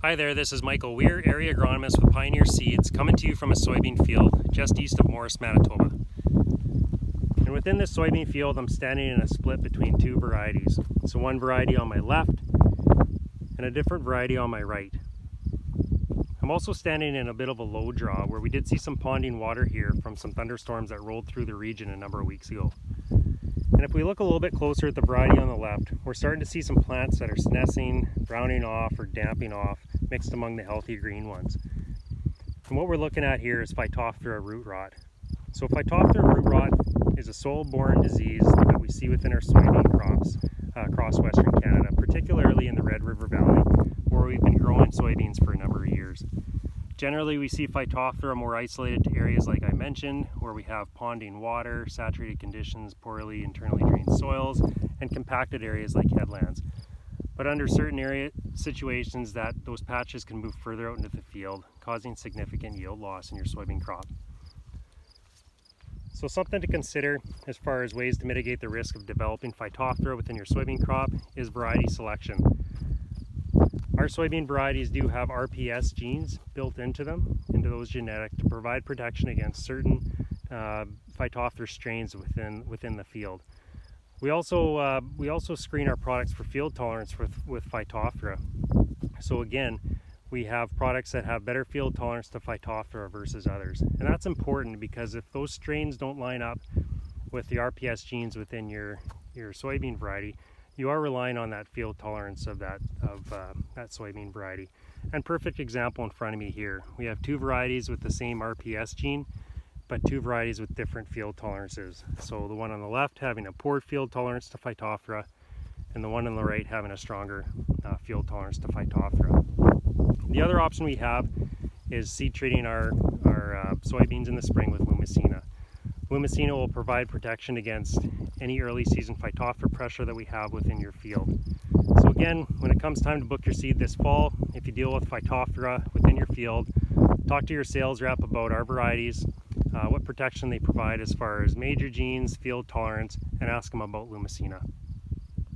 Hi there, this is Michael Weir, Area Agronomist with Pioneer Seeds, coming to you from a soybean field just east of Morris, Manitoba. And within this soybean field, I'm standing in a split between two varieties. So one variety on my left and a different variety on my right. I'm also standing in a bit of a low draw where we did see some ponding water here from some thunderstorms that rolled through the region a number of weeks ago. And if we look a little bit closer at the variety on the left, we're starting to see some plants that are senescing, browning off, or damping off, mixed among the healthy green ones. And what we're looking at here is Phytophthora root rot. So Phytophthora root rot is a soil-borne disease that we see within our soybean crops across Western Canada, particularly in the Red River Valley, where we've been growing soybeans for a number of years. Generally, we see Phytophthora more isolated to areas like I mentioned, where we have ponding water, saturated conditions, poorly internally drained soils, and compacted areas like headlands. But under certain area situations, those patches can move further out into the field, causing significant yield loss in your soybean crop. So something to consider as far as ways to mitigate the risk of developing Phytophthora within your soybean crop is variety selection. Our soybean varieties do have RPS genes built into them, into those genetic, to provide protection against certain Phytophthora strains within the field. We also screen our products for field tolerance with Phytophthora. So again, we have products that have better field tolerance to Phytophthora versus others. And that's important because if those strains don't line up with the RPS genes within your soybean variety, you are relying on that field tolerance of that soybean variety. And perfect example in front of me here. We have two varieties with the same RPS gene, but two varieties with different field tolerances. So the one on the left having a poor field tolerance to Phytophthora, and the one on the right having a stronger field tolerance to Phytophthora. The other option we have is seed treating our soybeans in the spring with Lumicina. Lumicina will provide protection against any early season Phytophthora pressure that we have within your field. So again, when it comes time to book your seed this fall, if you deal with Phytophthora within your field, talk to your sales rep about our varieties, what protection they provide as far as major genes, field tolerance, and ask them about Lumicina.